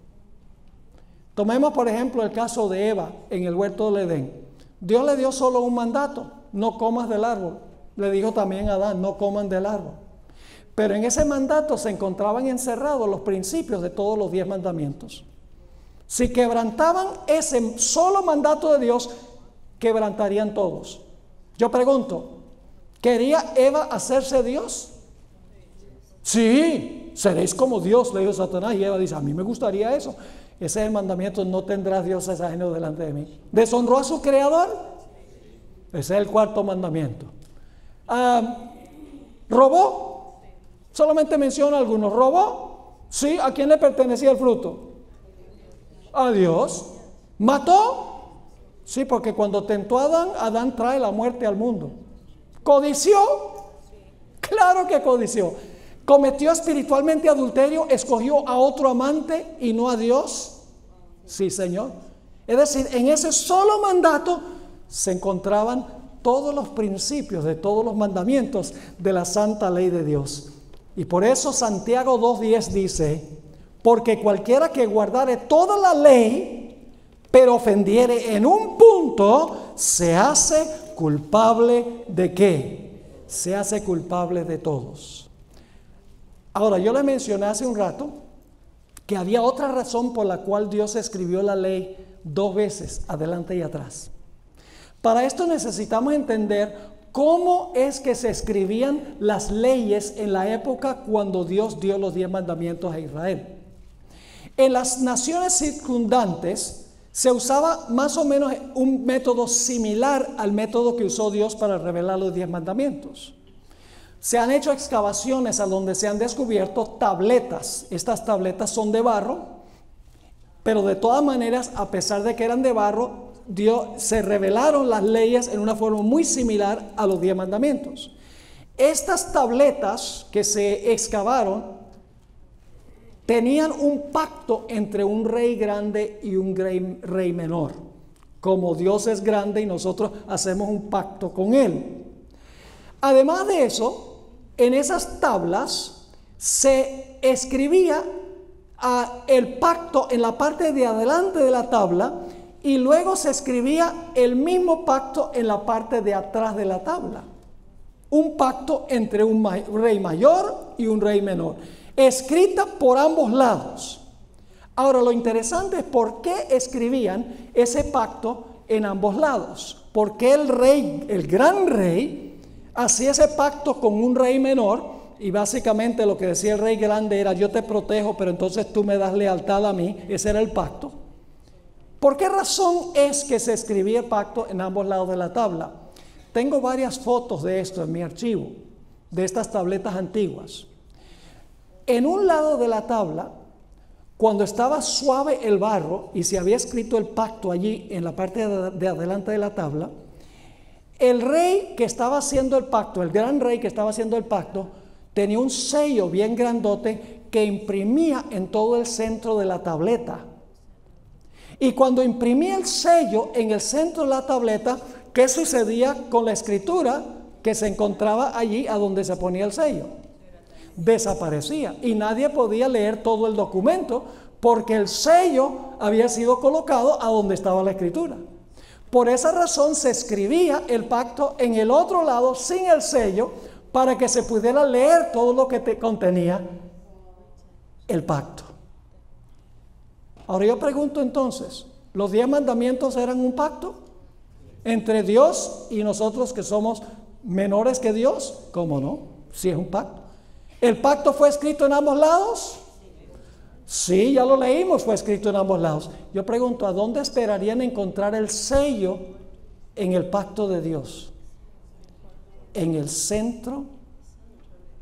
Tomemos por ejemplo el caso de Eva en el huerto del Edén. Dios le dio solo un mandato, no comas del árbol. Le dijo también a Adán, no coman del árbol. Pero en ese mandato se encontraban encerrados los principios de todos los 10 mandamientos. Si quebrantaban ese solo mandato de Dios, quebrantarían todos. Yo pregunto, ¿quería Eva hacerse Dios? Sí, seréis como Dios, le dijo Satanás. Y Eva dice, a mí me gustaría eso. Ese es el mandamiento, no tendrás dioses ajenos delante de mí. ¿Deshonró a su creador? Ese es el 4º mandamiento. ¿Robó? Solamente menciono algunos. ¿Robó? Sí, ¿a quién le pertenecía el fruto? A Dios. ¿Mató? Sí, porque cuando tentó a Adán, Adán trae la muerte al mundo. ¿Codició? Claro que codició. ¿Cometió espiritualmente adulterio? ¿Escogió a otro amante y no a Dios? Sí, Señor. Es decir, en ese solo mandato se encontraban todos los principios de todos los mandamientos de la santa ley de Dios. Y por eso Santiago 2:10 dice, porque cualquiera que guardare toda la ley, pero ofendiere en un punto, se hace culpable ¿de qué? Se hace culpable de todos. Ahora, yo les mencioné hace un rato que había otra razón por la cual Dios escribió la ley 2 veces, adelante y atrás. Para esto necesitamos entender cómo es que se escribían las leyes en la época cuando Dios dio los 10 mandamientos a Israel. En las naciones circundantes se usaba más o menos un método similar al método que usó Dios para revelar los 10 mandamientos. Se han hecho excavaciones a donde se han descubierto tabletas. Estas tabletas son de barro, pero de todas maneras, a pesar de que eran de barro, se revelaron las leyes en una forma muy similar a los 10 mandamientos. Estas tabletas que se excavaron tenían un pacto entre un rey grande y un rey menor. Como Dios es grande y nosotros hacemos un pacto con Él. Además de eso, en esas tablas se escribía el pacto en la parte de adelante de la tabla y luego se escribía el mismo pacto en la parte de atrás de la tabla. Un pacto entre un rey mayor y un rey menor, escrita por ambos lados. Ahora, lo interesante es por qué escribían ese pacto en ambos lados. Porque el rey, el gran rey, hacía ese pacto con un rey menor y básicamente lo que decía el rey grande era: yo te protejo, pero entonces tú me das lealtad a mí. Ese era el pacto. ¿Por qué razón es que se escribía el pacto en ambos lados de la tabla? Tengo varias fotos de esto en mi archivo, de estas tabletas antiguas. En un lado de la tabla, cuando estaba suave el barro y se había escrito el pacto allí en la parte de adelante de la tabla, el rey que estaba haciendo el pacto, el gran rey que estaba haciendo el pacto, tenía un sello bien grandote que imprimía en todo el centro de la tableta. Y cuando imprimía el sello en el centro de la tableta, ¿qué sucedía con la escritura que se encontraba allí a donde se ponía el sello? Desaparecía y nadie podía leer todo el documento porque el sello había sido colocado a donde estaba la escritura. Por esa razón se escribía el pacto en el otro lado sin el sello para que se pudiera leer todo lo que contenía el pacto. Ahora yo pregunto entonces, ¿los 10 mandamientos eran un pacto entre Dios y nosotros que somos menores que Dios? ¿Cómo no? Sí, es un pacto. ¿El pacto fue escrito en ambos lados? Sí, ya lo leímos, fue escrito en ambos lados. Yo pregunto, ¿a dónde esperarían encontrar el sello en el pacto de Dios? En el centro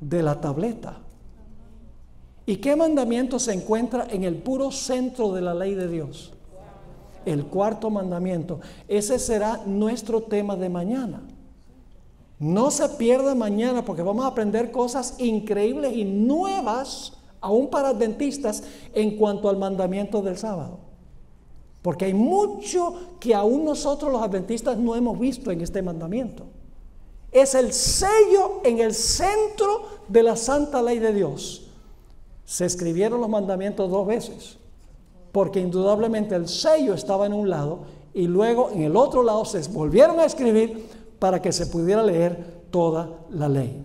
de la tableta. ¿Y qué mandamiento se encuentra en el puro centro de la ley de Dios? El 4º mandamiento. Ese será nuestro tema de mañana. No se pierda mañana porque vamos a aprender cosas increíbles y nuevas, aún para adventistas, en cuanto al mandamiento del sábado. Porque hay mucho que aún nosotros los adventistas no hemos visto en este mandamiento. Es el sello en el centro de la santa ley de Dios. Se escribieron los mandamientos 2 veces, porque indudablemente el sello estaba en un lado y luego en el otro lado se volvieron a escribir para que se pudiera leer toda la ley.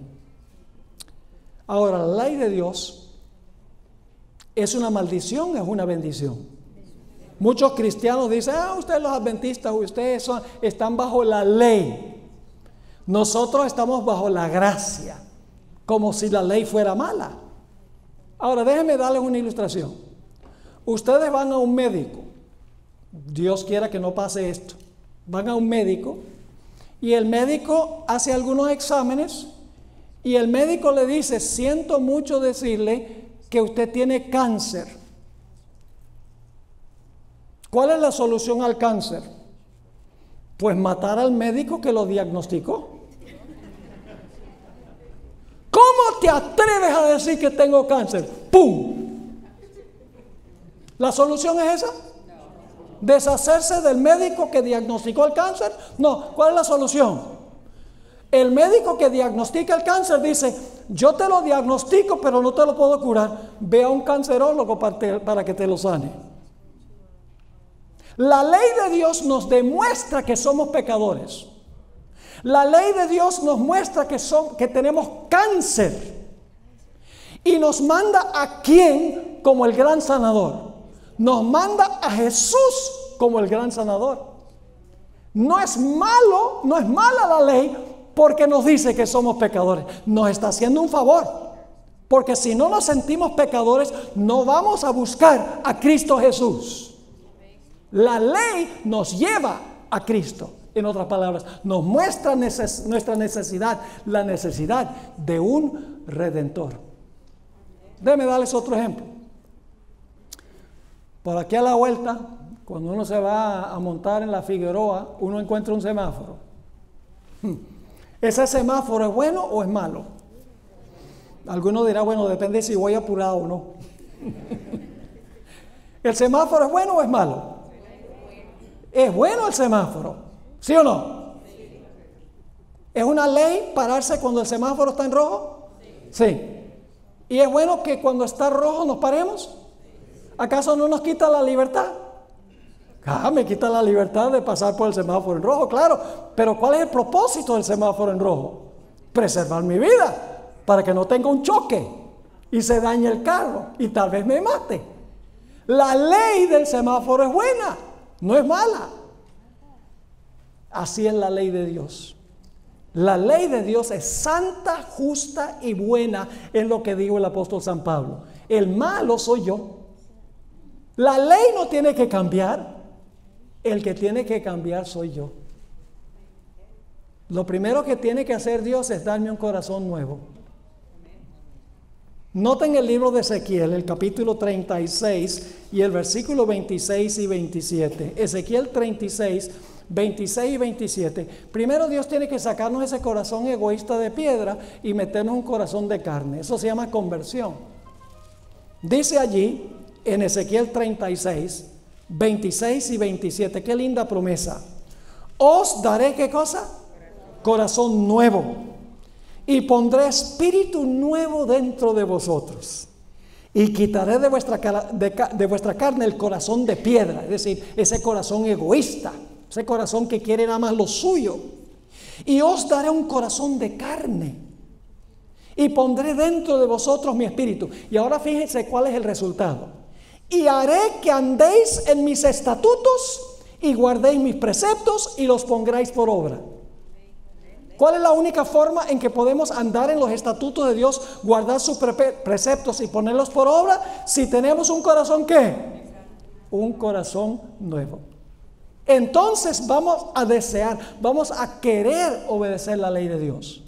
Ahora, la ley de Dios ¿es una maldición o es una bendición? Muchos cristianos dicen, ustedes los adventistas, ustedes están bajo la ley. Nosotros estamos bajo la gracia, como si la ley fuera mala. Ahora, déjenme darles una ilustración. Ustedes van a un médico, Dios quiera que no pase esto, van a un médico y el médico hace algunos exámenes y el médico le dice, siento mucho decirle que usted tiene cáncer. ¿Cuál es la solución al cáncer? Pues matar al médico que lo diagnosticó. ¿Cómo te atreves a decir que tengo cáncer? ¡Pum! ¿La solución es esa? ¿Deshacerse del médico que diagnosticó el cáncer? No. ¿Cuál es la solución? El médico que diagnostica el cáncer dice, yo te lo diagnostico, pero no te lo puedo curar. Ve a un cancerólogo para que te lo sane. La ley de Dios nos demuestra que somos pecadores. La ley de Dios nos muestra que tenemos cáncer. Y nos manda a ¿quién? Como el gran sanador. Nos manda a Jesús como el gran sanador. No es mala la ley porque nos dice que somos pecadores. Nos está haciendo un favor. Porque si no nos sentimos pecadores, no vamos a buscar a Cristo Jesús. La ley nos lleva a Cristo. En otras palabras, nos muestra nuestra necesidad, la necesidad de un redentor. Déjenme darles otro ejemplo. Por aquí a la vuelta, cuando uno se va a montar en la Figueroa, uno encuentra un semáforo. ¿Ese semáforo es bueno o es malo? Alguno dirá, bueno, depende si voy apurado o no. ¿El semáforo es bueno o es malo? ¿Es bueno el semáforo? ¿Sí o no? ¿Es una ley pararse cuando el semáforo está en rojo? Sí. ¿Y es bueno que cuando está rojo nos paremos? ¿Acaso no nos quita la libertad? Me quita la libertad de pasar por el semáforo en rojo, claro. Pero ¿cuál es el propósito del semáforo en rojo? Preservar mi vida, para que no tenga un choque y se dañe el carro y tal vez me mate. La ley del semáforo es buena, no es mala. Así es la ley de Dios. La ley de Dios es santa, justa y buena, es lo que dijo el apóstol San Pablo. El malo soy yo. La ley no tiene que cambiar. El que tiene que cambiar soy yo. Lo primero que tiene que hacer Dios es darme un corazón nuevo. Noten el libro de Ezequiel, el capítulo 36 y el versículo 26 y 27. Ezequiel 36, 26 y 27. Primero Dios tiene que sacarnos ese corazón egoísta de piedra y meternos un corazón de carne. Eso se llama conversión. Dice allí en Ezequiel 36, 26 y 27, qué linda promesa. Os daré, ¿qué cosa? Corazón nuevo. Y pondré espíritu nuevo dentro de vosotros. Y quitaré de vuestra carne el corazón de piedra, es decir, ese corazón egoísta, ese corazón que quiere nada más lo suyo. Y os daré un corazón de carne. Y pondré dentro de vosotros mi espíritu. Y ahora fíjense cuál es el resultado. Y haré que andéis en mis estatutos y guardéis mis preceptos y los pongáis por obra. ¿Cuál es la única forma en que podemos andar en los estatutos de Dios, guardar sus preceptos y ponerlos por obra? Si tenemos un corazón, ¿qué? Un corazón nuevo. Entonces vamos a desear, vamos a querer obedecer la ley de Dios.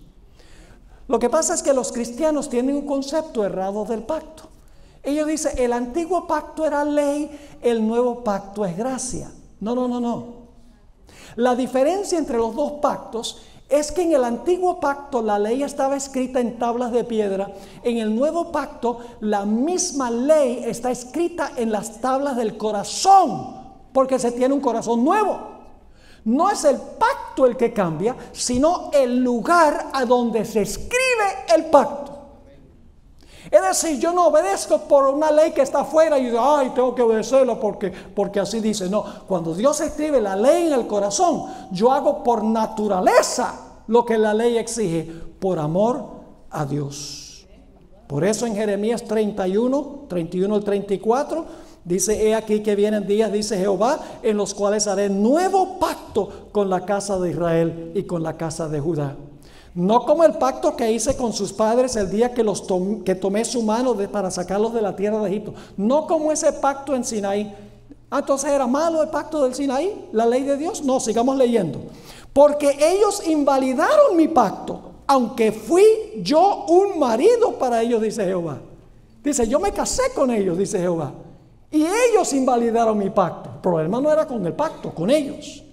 Lo que pasa es que los cristianos tienen un concepto errado del pacto. Ellos dicen, el antiguo pacto era ley, el nuevo pacto es gracia. No. La diferencia entre los dos pactos es que en el antiguo pacto la ley estaba escrita en tablas de piedra. En el nuevo pacto la misma ley está escrita en las tablas del corazón, porque se tiene un corazón nuevo. No es el pacto el que cambia, sino el lugar a donde se escribe el pacto. Es decir, yo no obedezco por una ley que está afuera y digo, ay, tengo que obedecerla porque así dice. No, cuando Dios escribe la ley en el corazón, yo hago por naturaleza lo que la ley exige, por amor a Dios. Por eso en Jeremías 31 al 34, dice, he aquí que vienen días, dice Jehová, en los cuales haré nuevo pacto con la casa de Israel y con la casa de Judá. No como el pacto que hice con sus padres el día que tomé su mano para sacarlos de la tierra de Egipto. No como ese pacto en Sinaí. Entonces, ¿era malo el pacto del Sinaí? ¿La ley de Dios? No, sigamos leyendo. Porque ellos invalidaron mi pacto, aunque fui yo un marido para ellos, dice Jehová. Dice, yo me casé con ellos, dice Jehová. Y ellos invalidaron mi pacto. El problema no era con el pacto, con ellos.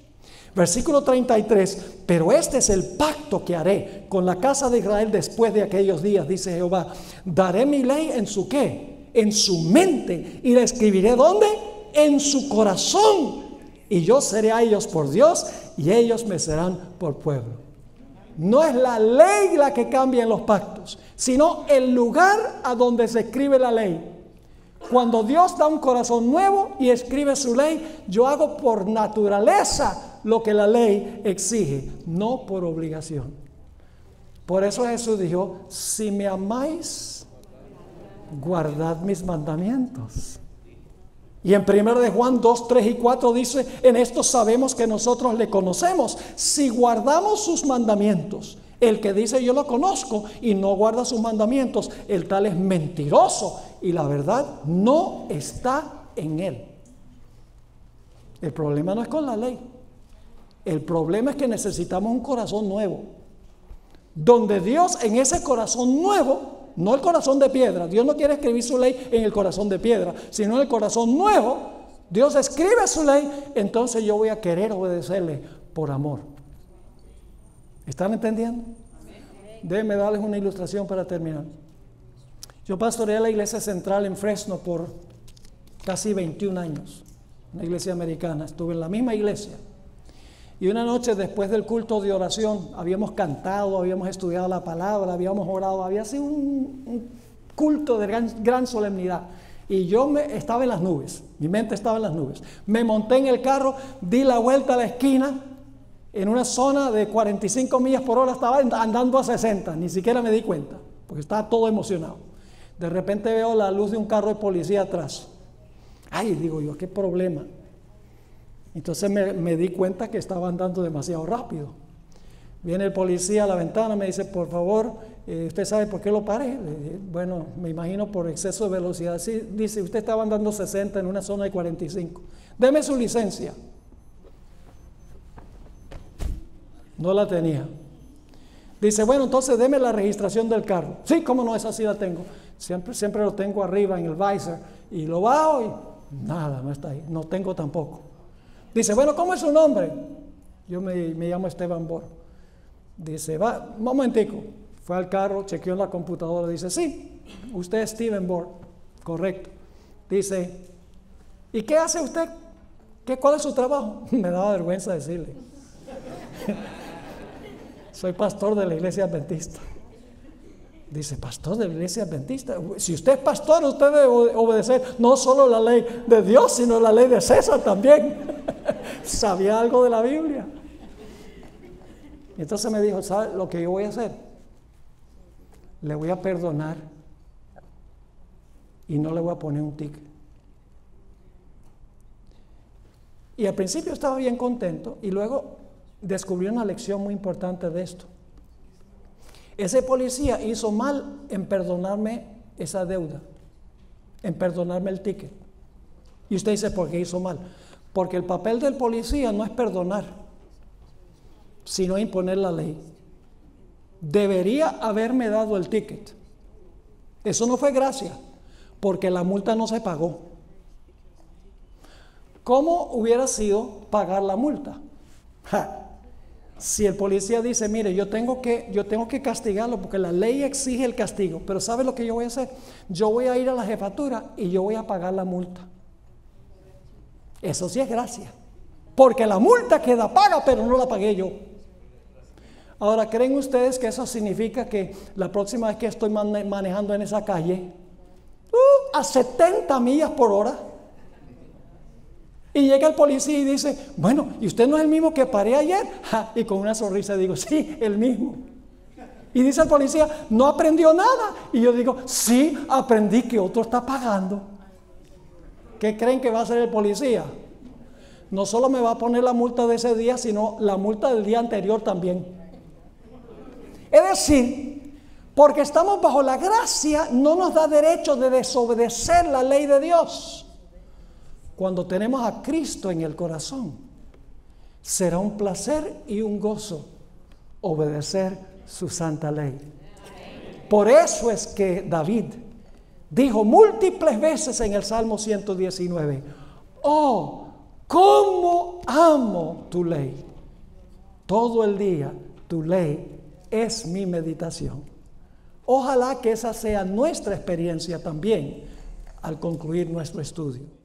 Versículo 33, pero este es el pacto que haré con la casa de Israel después de aquellos días, dice Jehová. Daré mi ley en su ¿qué? En su mente, y la escribiré ¿dónde? En su corazón. Y yo seré a ellos por Dios, y ellos me serán por pueblo. No es la ley la que cambia en los pactos, sino el lugar a donde se escribe la ley. Cuando Dios da un corazón nuevo y escribe su ley, yo hago por naturaleza lo que la ley exige, no por obligación. Por eso Jesús dijo, si me amáis, guardad mis mandamientos. Y en 1 de Juan 2, 3 y 4 dice, en esto sabemos que nosotros le conocemos, si guardamos sus mandamientos. El que dice yo lo conozco y no guarda sus mandamientos, el tal es mentiroso y la verdad no está en él. El problema no es con la ley. El problema es que necesitamos un corazón nuevo, donde Dios en ese corazón nuevo, no el corazón de piedra, Dios no quiere escribir su ley en el corazón de piedra, sino en el corazón nuevo, Dios escribe su ley, entonces yo voy a querer obedecerle por amor. ¿Están entendiendo? Déjenme darles una ilustración para terminar. Yo pastoreé la iglesia central en Fresno por casi 21 años, una iglesia americana, estuve en la misma iglesia. Y una noche después del culto de oración, habíamos cantado, habíamos estudiado la palabra, habíamos orado, había sido un culto de gran solemnidad. Y yo estaba en las nubes, mi mente estaba en las nubes. Me monté en el carro, di la vuelta a la esquina, en una zona de 45 millas por hora, estaba andando a 60, ni siquiera me di cuenta, porque estaba todo emocionado. De repente veo la luz de un carro de policía atrás. Ay, digo yo, qué problema. Entonces me di cuenta que estaba andando demasiado rápido. Viene el policía a la ventana, me dice, por favor, ¿usted sabe por qué lo paré? Bueno, me imagino por exceso de velocidad. Sí, dice, usted estaba andando 60 en una zona de 45. Deme su licencia. No la tenía. Dice, bueno, entonces deme la registración del carro. Sí, cómo no, esa sí la tengo. Siempre lo tengo arriba en el visor. Y lo bajo y nada, no está ahí. No tengo tampoco. Dice, bueno, ¿cómo es su nombre? Yo me llamo Esteban Bor. Dice, va, un momentico. Fue al carro, chequeó en la computadora. Dice, sí, usted es Steven Bor. Correcto. Dice, ¿y qué hace usted? ¿Cuál es su trabajo? Me daba vergüenza decirle. Soy pastor de la iglesia adventista. Dice, pastor de la iglesia adventista. Si usted es pastor, usted debe obedecer no solo la ley de Dios, sino la ley de César también. Sabía algo de la Biblia. Y entonces me dijo, ¿sabe lo que yo voy a hacer? Le voy a perdonar y no le voy a poner un ticket. Y al principio estaba bien contento y luego descubrí una lección muy importante de esto. Ese policía hizo mal en perdonarme esa deuda, en perdonarme el ticket. Y usted dice, ¿por qué hizo mal? Porque el papel del policía no es perdonar, sino imponer la ley. Debería haberme dado el ticket. Eso no fue gracia, porque la multa no se pagó. ¿Cómo hubiera sido pagar la multa? Si el policía dice, mire, yo tengo que castigarlo porque la ley exige el castigo, pero ¿sabe lo que yo voy a hacer? Yo voy a ir a la jefatura y yo voy a pagar la multa. Eso sí es gracia, porque la multa queda paga, pero no la pagué yo. Ahora, ¿creen ustedes que eso significa que la próxima vez que estoy manejando en esa calle, a 70 millas por hora, y llega el policía y dice, bueno, ¿y usted no es el mismo que paré ayer? Y con una sonrisa digo, sí, el mismo. Y dice el policía, ¿no aprendió nada? Y yo digo, sí, aprendí que otro está pagando. ¿Qué creen que va a hacer el policía? No solo me va a poner la multa de ese día, sino la multa del día anterior también. Es decir, porque estamos bajo la gracia, no nos da derecho de desobedecer la ley de Dios. Cuando tenemos a Cristo en el corazón, será un placer y un gozo obedecer su santa ley. Por eso es que David dijo múltiples veces en el Salmo 119, oh, cómo amo tu ley. Todo el día tu ley es mi meditación. Ojalá que esa sea nuestra experiencia también al concluir nuestro estudio.